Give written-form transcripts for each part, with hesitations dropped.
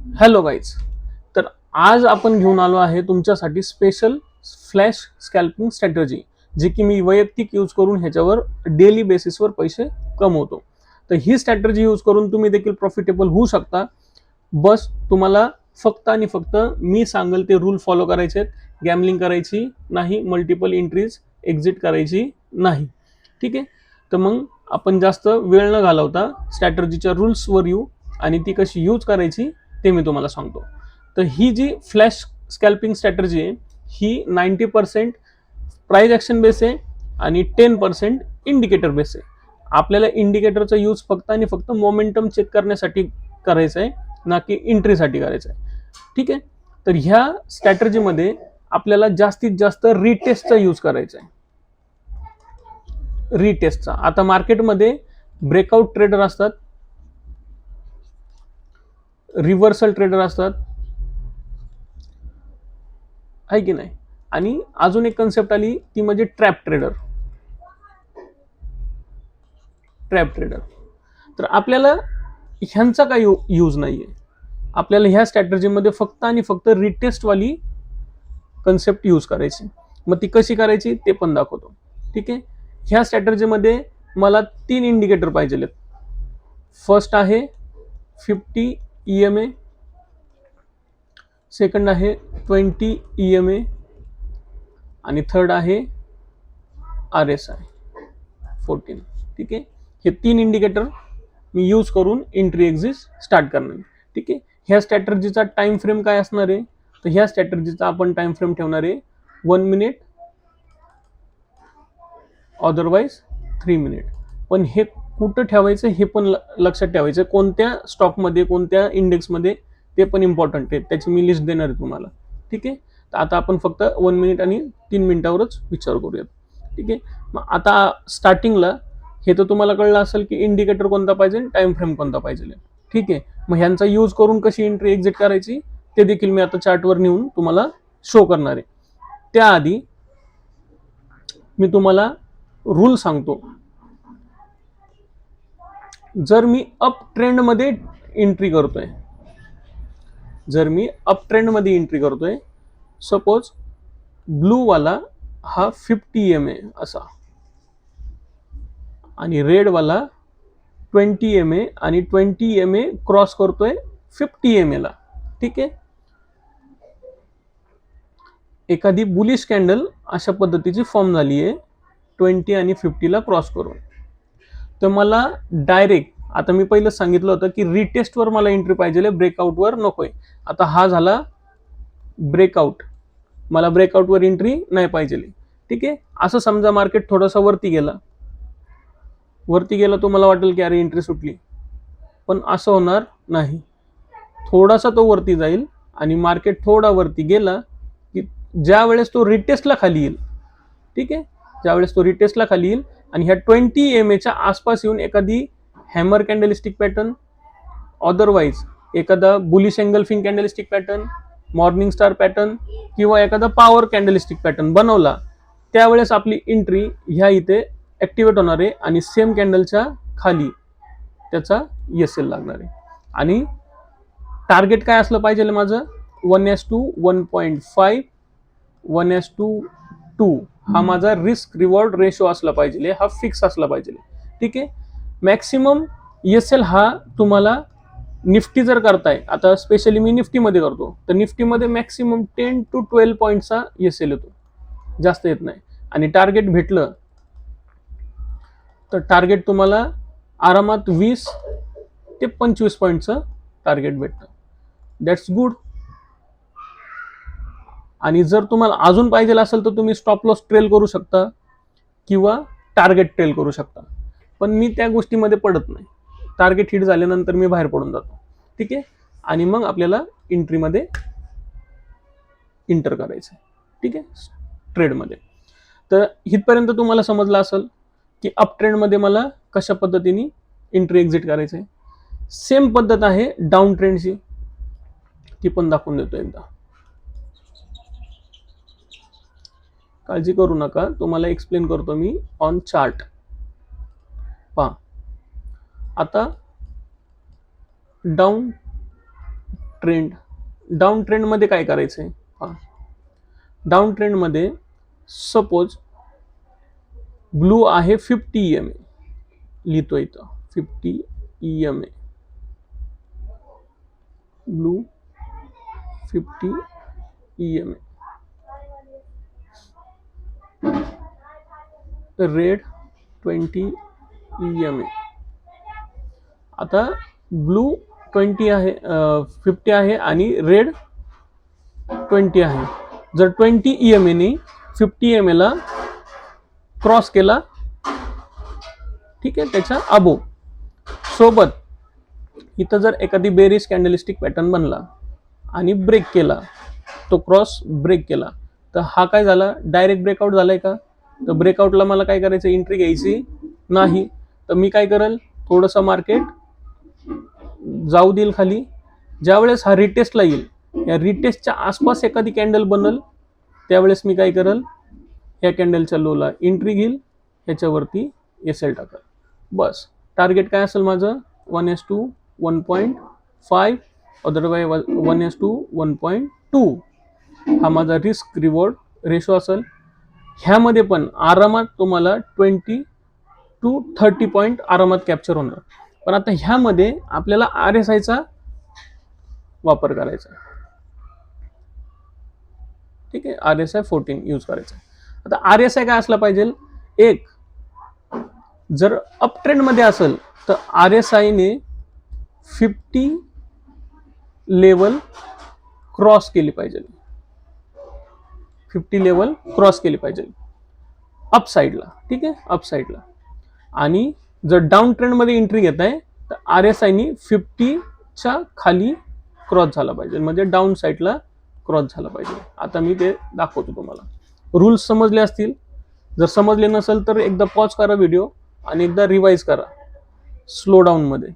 Hello guys. तर आज आपण घेऊन आलो आहे तुमच्यासाठी स्पेशल फ्लॅश स्कॅल्पिंग स्ट्रॅटजी, जी की मी वैयक्तिक यूज करून ह्याच्यावर डेली बेसिसवर पैसे कमवतो. तर ही स्ट्रॅटजी यूज करून तुम्ही देखील प्रॉफिटेबल होऊ शकता. बस तुम्हाला फक्त आणि फक्त मी सांगेल ते रूल फॉलो करायचे आहेत. गॅमलिंग करायची नाही, मल्टिपल एंट्रीज एक्झिट करायची नाही. ठीक आहे. तर मग आपण जास्त वेळ न घालवता स्ट्रॅटर्जीच्या रूल्सवर येऊ आणि ती कशी यूज करायची ते मी तुम्हाला सांगतो. तर ही जी फ्लॅश स्कॅल्पिंग स्ट्रॅटर्जी आहे ही 90% प्राइस ॲक्शन बेस आहे आणि 10% इंडिकेटर बेस आहे. आपल्याला इंडिकेटरचा यूज फक्त आणि फक्त मोमेंटम चेक करण्यासाठी करायचं आहे, ना की एंट्रीसाठी करायचं आहे. ठीक आहे. तर ह्या स्ट्रॅटर्जीमध्ये आपल्याला जास्तीत जास्त रिटेस्टचा यूज करायचा आहे. रिटेस्टचा आता मार्केटमध्ये ब्रेकआउट ट्रेडर असतात, रिव्हर्सल ट्रेडर असतात, आहे की नाही. आणि अजून एक कन्सेप्ट आली ती म्हणजे ट्रॅप ट्रेडर. तर आपल्याला ह्यांचा काही यूज नाहीये. आपल्याला ह्या स्ट्रॅटर्जीमध्ये फक्त आणि फक्त रिटेस्टवाली कन्सेप्ट यूज करायची. मग ती कशी करायची ते पण दाखवतो. ठीक आहे. ह्या स्ट्रॅटर्जीमध्ये मला 3 इंडिकेटर पाहिजे. फर्स्ट आहे 50 EMA, सेकंड आहे 20 EMA आणि थर्ड आहे RSI 14. ठीक आहे. हे 3 इंडिकेटर मी यूज करून एंट्री एक्झिट स्टार्ट करणार. ठीक आहे. ह्या स्ट्रॅटर्जीचा टाइम फ्रेम काय असणार आहे, तर ह्या स्ट्रॅटर्जीचा आपण टाइम फ्रेम ठेवणार आहे 1 मिनिट, अदरवाईज 3 मिनिट. पण हे कुठं ठेवायचं हे पण लक्षात ठेवायचं, कोणत्या स्टॉकमध्ये कोणत्या इंडेक्समध्ये ते पण इम्पॉर्टंट आहे. त्याची मी लिस्ट देणार आहे तुम्हाला. ठीक आहे. तर आता आपण फक्त 1 मिनिट आणि 3 मिनिटावरच विचार करूयात. ठीक आहे. मग आता स्टार्टिंगला हे तर तुम्हाला कळलं असेल की इंडिकेटर कोणता पाहिजे, टाइम फ्रेम कोणता पाहिजे. ठीक आहे. मग ह्यांचा यूज करून कशी एंट्री एक्झिट करायची ते देखील मी आता चार्टवर नेऊन तुम्हाला शो करणार आहे. त्याआधी मी तुम्हाला रूल सांगतो. जर मी अप ट्रेंडमध्ये एंट्री करतोय, सपोज ब्लू वाला हा 50 EMA असा आणि रेड वाला 20 EMA आणि 20 EMA क्रॉस करतोय 50 EMA ला. ठीक आहे. एखादी बुलिश कॅन्डल अशा पद्धतीची फॉर्म झाली आहे 20 आणि 50 ला क्रॉस करून. तर मला डायरेक्ट, आता मी पहिलं सांगितलं होतं की रिटेस्टवर मला एंट्री पाहिजे, ब्रेकआउटवर नकोय. आता हा झाला ब्रेकआउट, मला ब्रेकआउटवर एंट्री नाही पाहिजे. ठीक आहे. असं समजा मार्केट थोडासा वरती गेला, तुम्हाला वाटेल की अरे एंट्री सुटली, पण असं होणार नाही. थोडासा तो वरती जाईल आणि मार्केट थोडा वरती गेला की ज्या वेळेस तो रिटेस्टला खाली येईल. ठीक आहे. ज्यावेळेस तो रिटेस्टला खाली येईल आणि ह्या 20 EMA च्या आसपास येऊन एखादी हॅमर कॅन्डलस्टिक पॅटर्न, अदरवाईज एखादा bullish engulfing candlestick pattern, morning star pattern किंवा एखादा पॉवर कॅन्डलस्टिक पॅटर्न बनवला, त्यावेळेस आपली एंट्री ह्या इथे ऍक्टिव्हेट होणार आहे आणि सेम कॅन्डलच्या खाली त्याचा ESL लागणार आहे. आणि टार्गेट काय असलं पाहिजे माझं, 1:1.5, 1:2 हा माझा रिस्क रिवॉर्ड रेशो असला पाहिजे, हा फिक्स असला पाहिजे. ठीक आहे. मॅक्सिमम ESL हा तुम्हाला निफ्टी जर करताय, आता स्पेशली मी निफ्टीमध्ये करतो, तर निफ्टीमध्ये मॅक्सिमम 10 to 12 पॉईंटचा ESL येतो, जास्त येत नाही. आणि टार्गेट भेटलं तर टार्गेट तुम्हाला आरामात 20 ते 25 पॉईंटचं टार्गेट भेटतं. That's good. आणि जर तुम्हाला अजून पाहिजे असेल तर तुम्ही स्टॉप लॉस ट्रेल करू शकता किंवा टार्गेट ट्रेल करू शकता. पण मी त्या गोष्टीमध्ये पडत नाही. टार्गेट हिट झाल्यानंतर मी बाहेर पडून जातो. ठीक आहे. आणि मग आपल्याला एंट्रीमध्ये इंटर करायचं. ठीक आहे. ट्रेडमध्ये. तर इथपर्यंत तुम्हाला समजलं असेल की अप ट्रेंडमध्ये मला कशा पद्धतीने एंट्री एक्झिट करायचं आहे. सेम पद्धत आहे डाऊन ट्रेंडची, ती पण दाखवून देतो एकदा. काळजी करू नका, तुम्हाला एक्सप्लेन करतो मी ऑन चार्ट. पहा आता डाऊन डाऊन ट्रेंडमध्ये काय करायचं आहे पहा. डाऊन ट्रेंडमध्ये सपोज ब्लू आहे 50 EMA, लिहितो इथं 50 EMA, blue 50 EMA, red 20 EMA. आता ब्लू 20 आहे, 50 आहे आणि रेड 20 आहे. जर 20 EMA ने 50 EMA ला क्रॉस केला, ठीक आहे, त्याच्या अबो सोबत इथं जर एखादी बेरिश कॅन्डलस्टिक पॅटर्न बनला आणि ब्रेक केला, तो क्रॉस ब्रेक केला, तर हा काय झाला, डायरेक्ट ब्रेकआउट झालाय का? तर ब्रेकआउटला मला काय करायचं, एंट्री घ्यायची नाही. तर मी काय करेल, थोडंसं मार्केट जाऊ देईल खाली. ज्यावेळेस हा रिटेस्टला येईल, या रिटेस्टच्या आसपास एखादी कॅन्डल बनल, त्यावेळेस मी काय करेल, या कॅन्डलच्या लोला एंट्री घेईल, ह्याच्यावरती SL टाकेल. बस. टार्गेट काय असेल माझं, 1:1 1.5, अदरवाईज 1:1 1.2. हा माझा रिस्क रिवॉर्ड रेशो असेल. ह्यामध्ये पण आरामात तुम्हाला 20 to 30 पॉईंट आरामात कॅप्चर होणार. पण आता ह्यामध्ये आपल्याला RSIचा वापर करायचा आहे. ठीक आहे, RSI 14 यूज करायचा. आता RSI काय असला पाहिजे, एक जर अप ट्रेंड मध्ये असेल तर RSI ने 50 लेवल क्रॉस केली पाहिजे, 50 लेवल क्रॉस केली पाहिजे अप साईडला. ठीक आहे, अप साईडला. आणि जर डाऊन ट्रेंड मध्ये एंट्री घेत आहे तर RSI ने 50च्या खाली क्रॉस झाला पाहिजे, म्हणजे डाऊन साईडला क्रॉस झाला पाहिजे. आता मी ते दाखवतो तुम्हाला. रूल्स समजले असतील, जर समजले नसेल तर एकदा पॉज करा व्हिडिओ आणि एकदा रिवाइज करा स्लो डाऊन मध्ये,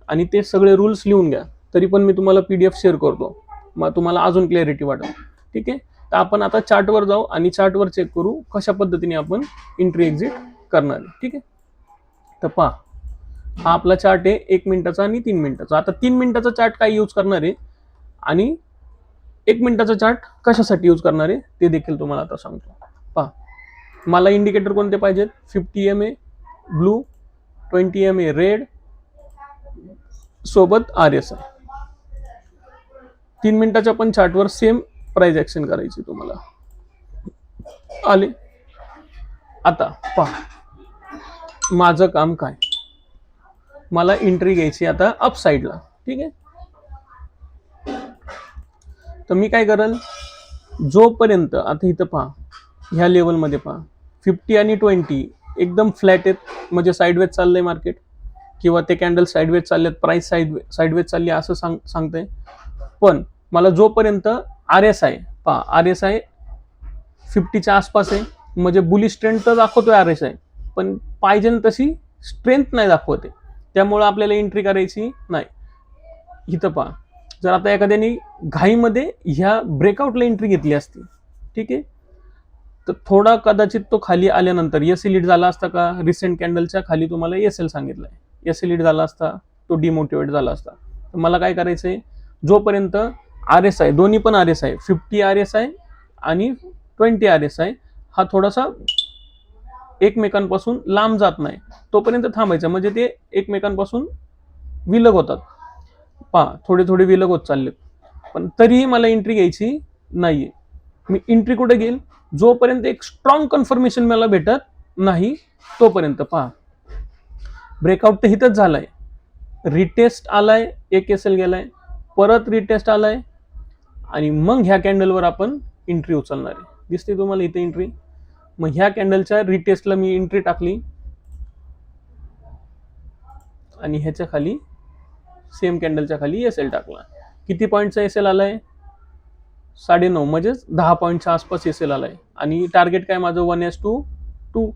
आणि ते सगळे रूल्स लिहून घ्या. तरी पण मी तुम्हाला PDF शेअर करतो, मग तुम्हाला अजून क्लॅरिटी वाटेल. ठीक आहे, तर आपण आता चार्टवर जाऊ आणि चार्टवर चेक करू कशा पद्धतीने आपण एंट्री एक्झिट करणार आहे. ठीक आहे, तर पहा, हा आपला चार्ट आहे 1 मिनिटाचा आणि 3 मिनिटाचा. आता 3 मिनिटाचा चार्ट काय यूज करणार आहे आणि 1 मिनिटाचा चार्ट कशासाठी यूज करणार आहे ते देखील तुम्हाला आता सांगतो. पहा, मला इंडिकेटर कोणते पाहिजेत, 50 EMA ब्लू, 20 EMA रेड, सोबत RSI. 3 मिनिटाच्या पण चार्टवर सेम प्राइस ऍक्शन करायची तुम्हाला. आले. आता पहा, माझं काम काय, मला एंट्री घ्यायची आता अप साईडला. ठीक आहे, तर मी काय करेल, जोपर्यंत आता इथं पहा, ह्या लेवलमध्ये पहा 50 आणि 20 एकदम फ्लॅट आहेत, म्हणजे साईडवेज चाललंय मार्केट, किंवा ते कॅन्डल साईडवेज चाललेत, प्राइस साईडवेज चालली असं सांगतंय. पण मला जोपर्यंत RSI पहा, RSI 50च्या आसपास आहे, म्हणजे बुलिश ट्रेंड तर दाखवतोय RSI, पण पाहिजे तशी स्ट्रेंथ नाही दाखवते, त्यामुळे आपल्याला एंट्री करायची नाही. इथं पहा, जर आता एखाद्याने घाईमध्ये ह्या ब्रेकआउटला एंट्री घेतली असती, ठीक आहे, तर थोडा कदाचित तो खाली आल्यानंतर SL हिट झाला असता का, रिसेंट कॅन्डलच्या खाली तुम्हाला SL सांगितलंय, SL हिट झाला असता, तो डिमोटिवेट झाला असता. तर मला काय करायचंय, जोपर्यंत RSI, दोन्ही पण RSI 50 RSI आणि 20 RSI हा थोडासा एकमेकांपासून लांब जात नाही, तोपर्यंत थांबायचं, म्हणजे ते एकमेकांपासून विलग होतात. पहा, थोडे थोडे विलग होत चाललेत, पण तरीही मला एंट्री घ्यायची नाहीये. मी एंट्री कुठे घेईल, जोपर्यंत एक स्ट्रॉंग कन्फर्मेशन मला भेटत नाही तोपर्यंत. पहा, ब्रेकआउट तर हिथंच झालाय, रिटेस्ट आलाय, एक SL गेलाय, परत रिटेस्ट आलाय, आणि मग ह्या कॅन्डलवर आपण एंट्री उचलणार आहे. दिसते तुम्हाला इथे एंट्री. मग ह्या कॅन्डलच्या रिटेस्टला मी एंट्री टाकली आणि ह्याच्या खाली सेम कॅन्डलच्या खाली SL टाकला. किती पॉईंटचा SL आलाय, 9.5, म्हणजेच 10 पॉईंटच्या आसपास SL आलाय. आणि टार्गेट काय माझं, 1:2.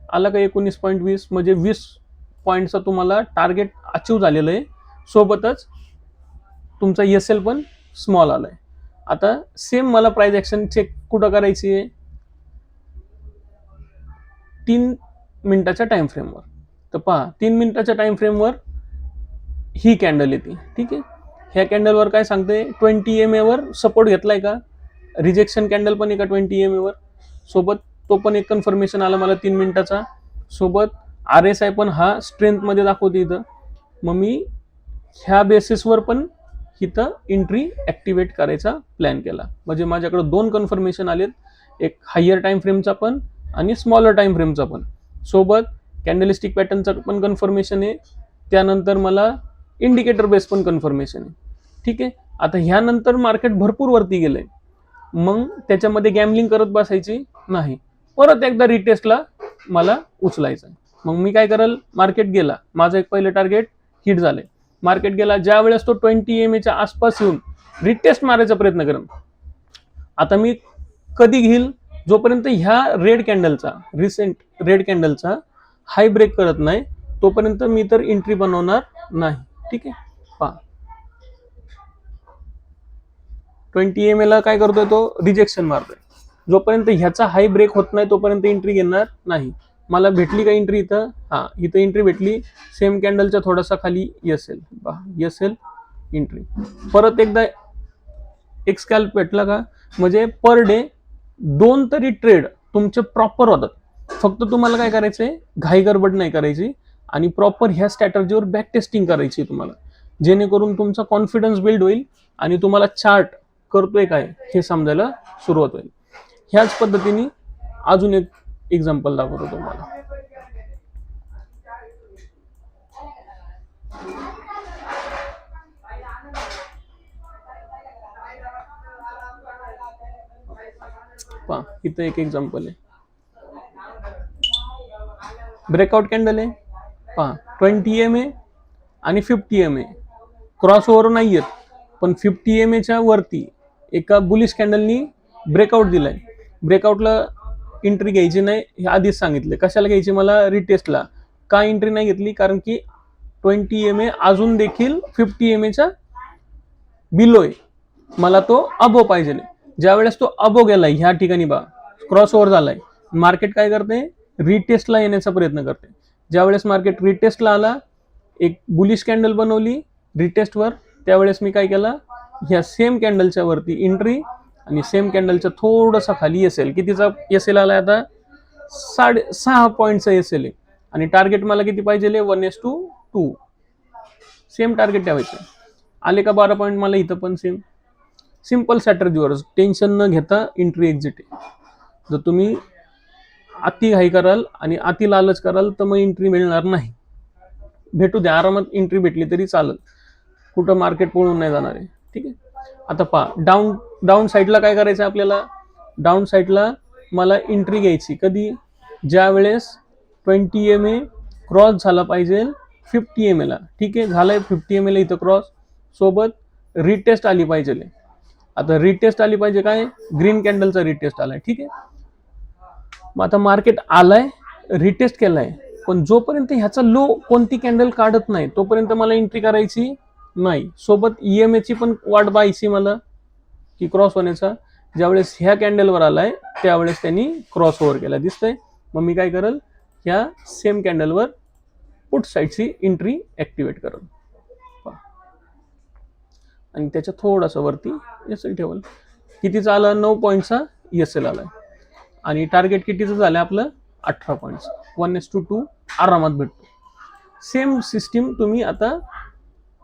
आला का 19.20, म्हणजे 20 पॉईंटचा तुम्हाला टार्गेट अचीव झालेलं आहे, सोबतच तुमचा SL पण स्मॉल आलाय. आता सेम मला प्राइस ऍक्शन चेक कुठं करायची आहे, 3 मिनिटाच्या टाइम फ्रेमवर. तर पहा, 3 मिनिटाच्या टाइम फ्रेमवर ही कॅन्डल येते. ठीक आहे, ह्या कॅन्डलवर काय सांगते, 20 EMA वर सपोर्ट घेतलाय का, रिजेक्शन कॅन्डल पण आहे का 20 EMA वर, सोबत तो पण एक कन्फर्मेशन आला मला 3 मिनिटाचा, सोबत RSI पण हा स्ट्रेंथ मध्ये दाखवते इथं. मग मी ह्या बेसिसवर पण इथं एंट्री ऍक्टिव्हेट करायचा प्लॅन केला. म्हणजे माझ्याकडे 2 कन्फर्मेशन आलेत, एक हायर टाइम फ्रेमचा पण आणि स्मॉलर टाइम फ्रेमचा पण, सोबत कॅन्डलिस्टिक पॅटर्नचा पण कन्फर्मेशन आहे, त्यानंतर मला इंडिकेटर बेस पण कन्फर्मेशन आहे. ठीक आहे, आता ह्यानंतर मार्केट भरपूर वरती गेलंय, मग त्याच्यामध्ये गॅमलिंग करत बसायची नाही, परत एकदा रिटेस्टला मला उचलायचं आहे. मग मी काय करेल, मार्केट गेला, माझं एक पहिलं टार्गेट हिट झालंय, मार्केट गेला, ज्या वेळेस तो 20 EMA च्या आसपास येऊन रिटेस्ट मारायचा प्रयत्न करेन. आता मी कधी घेईल, जोपर्यंत ह्या रेड कॅन्डलचा, रिसेंट रेड कॅन्डलचा हाय ब्रेक करत नाही तोपर्यंत मी तर एंट्री बनवणार नाही. ठीक आहे, पहा 20 EMA ला काय करतोय, तो रिजेक्शन मारतोय, जोपर्यंत ह्याचा हाय ब्रेक होत नाही तोपर्यंत एंट्री घेणार नाही. मला भेटली का एंट्री इथं, हा इथं एंट्री भेटली, सेम कॅन्डलच्या थोडासा खाली एसएल, एसएल एंट्री, परत एकदा एक स्कॅल्प भेटला का, म्हणजे पर डे 2 तरी ट्रेड तुमचे प्रॉपर होतात. फक्त तुम्हाला काय करायचंय, घाई गडबड नाही करायची आणि प्रॉपर ह्या स्ट्रॅटर्जीवर बॅक टेस्टिंग करायची तुम्हाला, जेणेकरून तुमचा कॉन्फिडन्स बिल्ड होईल आणि तुम्हाला चार्ट करतोय काय हे समजायला सुरुवात होईल. ह्याच पद्धतीने अजून एक एक्झाम्पल दाखवतो तुम्हाला. पहा इथं एक एक्झाम्पल आहे, ब्रेकआउट कॅन्डल आहे, पहा 20 EMA आणि 50 EMA क्रॉस ओव्हर नाही येत, पण 50 EMA च्या वरती एका बुलिश कॅन्डलनी ब्रेकआउट दिलाय. ब्रेकआउटला एंट्री घ्यायची नाही हे आधीच सांगितले, कशाला घ्यायची, मला रिटेस्टला. का एंट्री नाही घेतली, कारण की 20 EMA अजून देखील 50 EMA च्या बिलो आहे, मला तो अबो पाहिजे. ज्या वेळेस तो अबो गेलाय ह्या ठिकाणी बा क्रॉस ओव्हर झालाय, मार्केट काय करते, रिटेस्टला येण्याचा प्रयत्न करते. ज्या वेळेस मार्केट रिटेस्टला आला, एक बुलिश कॅन्डल बनवली रिटेस्टवर, त्यावेळेस मी काय केलं, ह्या सेम कॅन्डलच्या वरती एंट्री आणि सेम कॅन्डलच्या थोडासा खाली एसएल, कितीचा एसएल आलाय आता, 6.5 पॉईंटचा एसएल आहे, आणि टार्गेट मला किती पाहिजे, 1:2, सेम टार्गेट ठेवायचं. आले का 12 पॉईंट, मला इथं पण सेम, सिंपल स्ट्रॅटर्जीवर टेन्शन न घेता एंट्री एक्झिट आहे. जर तुम्ही अति घाई कराल आणि अति लालच कराल तर मग एंट्री मिळणार नाही. भेटू द्या, आरामात एंट्री भेटली तरी चालेल, कुठं मार्केट पळून नाही जाणार आहे. ठीक आहे, आता पहा डाऊन साईडला काय करायचं आपल्याला, डाऊन साईडला मला एंट्री घ्यायची कधी, ज्या वेळेस 20 EMA क्रॉस झाला पाहिजे 50 EMA ला. ठीक आहे, झालाय 50 EMA ला इथं क्रॉस, सोबत रिटेस्ट आली पाहिजे. आता रिटेस्ट आली पाहिजे, काय ग्रीन कॅन्डलचा रिटेस्ट आलाय. ठीक आहे, मग आता मार्केट आलाय, रिटेस्ट केलाय, पण जोपर्यंत ह्याचा लो कोणती कॅन्डल काढत नाही तोपर्यंत मला एंट्री करायची नाही. सोबत EMA ची पण वाट पाहायची मला की क्रॉस होण्याचा. ज्यावेळेस ह्या कॅन्डलवर आलाय त्यावेळेस त्यांनी क्रॉस ओव्हर केला दिसतंय, मग मी काय करेल, ह्या सेम कॅन्डलवर पुट साईडची एंट्री ऍक्टिव्हेट करेल आणि त्याच्या थोडासा वरती एसएल ठेवल. कितीचा आला, 9 पॉईंटचा एसएल आलाय आणि टार्गेट कितीचं झालं आपलं, 18 पॉईंट्स, 1:2 आरामात भेटतो. सेम सिस्टीम तुम्ही आता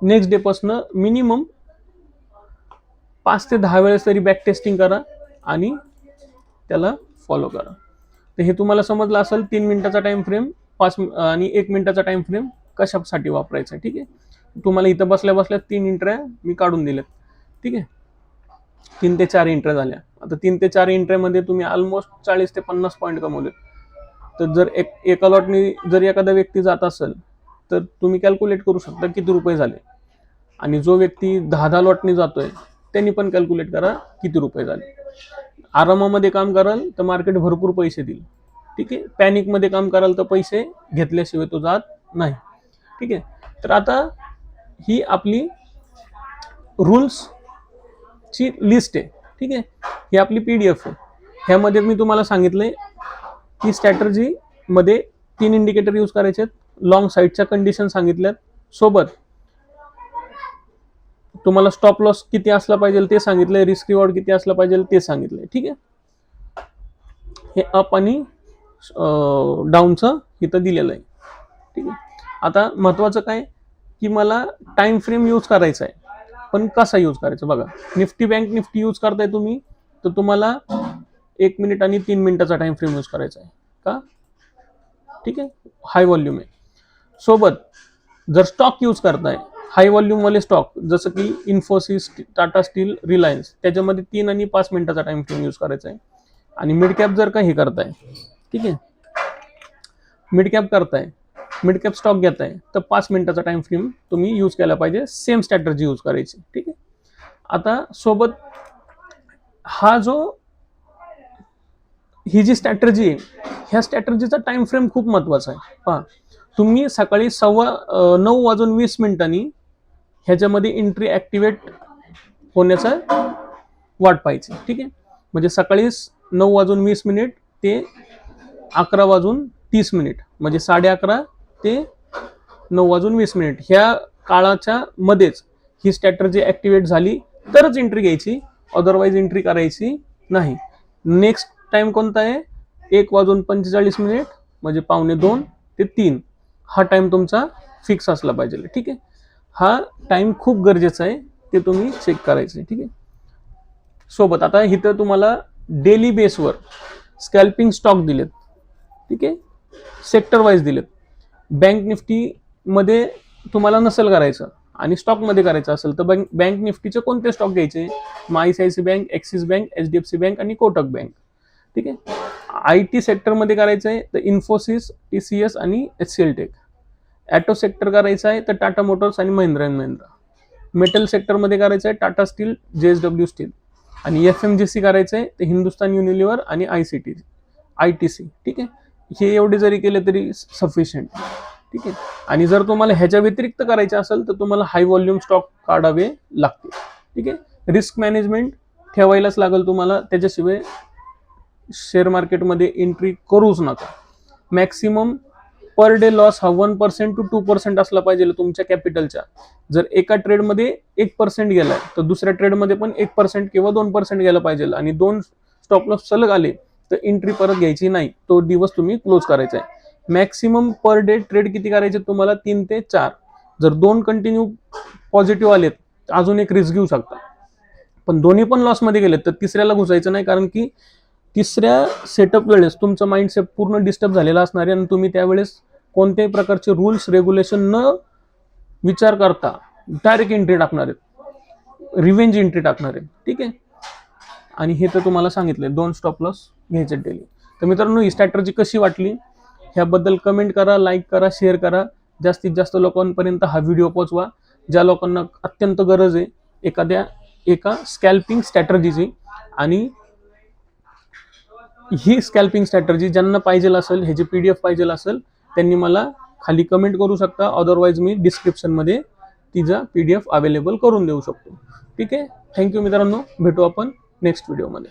नेक्स्ट डे पासून मिनिमम 5 ते 10 वेळेस तरी बॅक टेस्टिंग करा आणि त्याला फॉलो करा. तर हे तुम्हाला समजलं असेल, 3 मिनिटाचा टाइम फ्रेम, 5 आणि 1 मिनिटाचा टाइम फ्रेम कशासाठी वापरायचा. ठीक आहे, तुम्हाला इथं बसल्या बसल्या 3 एंट्र्या मी काढून दिल्यात. ठीक आहे, 3 ते 4 एंट्र्या झाल्या. आता 3 ते 4 एंट्र्यामध्ये तुम्ही ऑलमोस्ट 40 ते 50 पॉईंट कमवले. तर जर एका लॉटनी जर एखादा व्यक्ती जात असेल तर तुम्ही कॅल्क्युलेट करू शकता किती रुपये झाले, आणि जो व्यक्ती 10 लॉटनी जातोय त्यांनी पण कॅल्क्युलेट करा किती रुपये झाले. आरामामध्ये काम कराल तर मार्केट भरपूर पैसे देईल. ठीक आहे, पॅनिकमध्ये काम कराल तर पैसे घेतल्याशिवाय तो जात नाही. ठीक आहे, तर आता ही आपली रूल्सची लिस्ट आहे. ठीक आहे, ही आपली PDF आहे. ह्यामध्ये मी तुम्हाला सांगितलंय की स्ट्रॅटर्जी मध्ये 3 इंडिकेटर यूज करायचे आहेत, लॉंग साईडच्या कंडिशन सांगितल्यात, सोबत तुम्हाला स्टॉप लॉस किती असला पाहिजे ते सांगितलंय, रिस्क रिवॉर्ड किती असला पाहिजे ते सांगितलंय. ठीक आहे, हे अप आणि डाऊनचं इथं दिलेलं आहे. ठीक आहे, आता महत्वाचं काय की मला टाइम फ्रेम यूज करायचा आहे, पण कसा यूज करायचा बघा. निफ्टी बँक निफ्टी यूज करताय तुम्ही, तर तुम्हाला 1 मिनिट आणि 3 मिनिटाचा टाइम फ्रेम यूज करायचा आहे का. ठीक आहे, हाय व्हॉल्यूम आहे. सोबत जर स्टॉक यूज करताय हाय व्हॉल्यूम वाले स्टॉक जसं की इन्फोसिस, टाटा स्टील, रिलायन्स, त्याच्यामध्ये 3 आणि 5 मिनिटाचा टाइम फ्रेम यूज करायचा आहे. आणि मिड कॅप जर का हे करताय, ठीक आहे, मिड कॅप करताय, मिड कॅप स्टॉक घेताय, तर 5 मिनिटाचा टाइम फ्रेम तुम्ही यूज केला पाहिजे. सेम स्ट्रॅटर्जी यूज करायची. ठीक आहे, आता सोबत हा जो ही जी स्ट्रॅटर्जी आहे, ह्या स्ट्रॅटर्जीचा टाइम फ्रेम खूप महत्वाचा आहे. पहा, तुम्ही सकाळी 9:20 ह्याच्यामध्ये एंट्री ऍक्टिव्हेट होण्याचा वाट पाहायची. ठीक आहे, म्हणजे सकाळी 9:20 ते 11:30 म्हणजे 11:30 ते 9:20 ह्या काळाच्या मध्येच ही स्ट्रॅटर्जी ऍक्टिव्हेट झाली तरच एंट्री घ्यायची, अदरवाईज एंट्री करायची नाही. नेक्स्ट टाइम कोणता आहे, 1:45 म्हणजे 1:45 ते 3 हा टाइम तुमचा फिक्स असला पाहिजे. ठीक आहे, हा टाइम खूप गरजेचा आहे, ते तुम्ही चेक करायचं. ठीक आहे, सोबत आता इथं तुम्हाला डेली बेसवर स्कॅल्पिंग स्टॉक दिलेत. ठीक आहे, सेक्टर वाईज दिलेत. बँक निफ्टी मध्ये तुम्हाला नसेल करायचं आणि स्टॉक मध्ये करायचं असेल तर बँक निफ्टीचे कोणते स्टॉक घ्यायचे, आयसीआयसी bank, axis bank, HDFC bank आणि कोटक बँक. ठीक आहे, आयटी सेक्टर मध्ये करायचं आहे तर इन्फोसिस, टीसीएस आणि एचसीएल टेक. ॲटो सेक्टर करायचं आहे तर टाटा मोटर्स आणि महिंद्रा अँड महिंद्रा. मेटल सेक्टरमध्ये करायचं आहे टाटा स्टील, जेएसडब्ल्यू स्टील. आणि एफएमजीसी करायचं आहे तर हिंदुस्तान युनिलिव्हर आणि आयटीसी. ठीक आहे, हे एवढे जरी केले तरी सफिशियंट. ठीक आहे, आणि जर तुम्हाला ह्याच्या व्यतिरिक्त करायचे असेल तर तुम्हाला हाय व्हॉल्यूम स्टॉक काढावे लागतील. ठीक आहे, रिस्क मॅनेजमेंट ठेवायलाच लागेल तुम्हाला, त्याच्याशिवाय शेअर मार्केटमध्ये एंट्री करूच नका. मॅक्सिमम पर डे लॉस हा 1% to 2% असला पाहिजे तुमच्या कॅपिटलच्या. जर एका ट्रेडमध्ये 1% गेलाय तर दुसऱ्या ट्रेडमध्ये पण 1% किंवा 2% गेला पाहिजे. आणि 2 स्टॉप लॉस सलग आले तर एंट्री परत घ्यायची नाही, तो दिवस तुम्ही क्लोज करायचा आहे. मॅक्सिमम पर डे ट्रेड किती करायचे तुम्हाला, 3 ते 4. जर 2 कंटिन्यू पॉझिटिव्ह आलेत अजून एक रिस्क घेऊ शकता, पण दोन्ही पण लॉसमध्ये गेलेत तर तिसऱ्याला घुसायचं नाही, कारण की तिसऱ्या सेटअप वेळेस तुमचं माइंडसेट पूर्ण डिस्टर्ब झालेला असणार आहे आणि तुम्ही त्यावेळेस कोणत्याही प्रकारचे रूल्स रेग्युलेशन न विचार करता डायरेक्ट एंट्री टाकणार आहेत, रिव्हेंज एंट्री टाकणार आहेत. ठीक आहे, आणि हे तर तुम्हाला सांगितले 2 स्टॉप लॉस घ्यायचे डेली. तर मित्रांनो, ही स्ट्रॅटर्जी कशी वाटली ह्याबद्दल कमेंट करा, लाईक करा, शेअर करा. जास्तीत जास्त लोकांपर्यंत हा व्हिडिओ पोहोचवा, ज्या लोकांना अत्यंत गरज आहे एका स्कॅल्पिंग स्ट्रॅटर्जीची. आणि ही स्कॅल्पिंग स्ट्रॅटर्जी ज्यांना पाहिजे असेल, ह्याची PDF पाहिजे असेल, त्यांनी मला खाली कमेंट करू शकता. अदरवाईज मी डिस्क्रिप्शनमध्ये तिचा PDF अवेलेबल करून देऊ शकतो. ठीक आहे, थँक्यू मित्रांनो, भेटू आपण नेक्स्ट व्हिडिओमध्ये.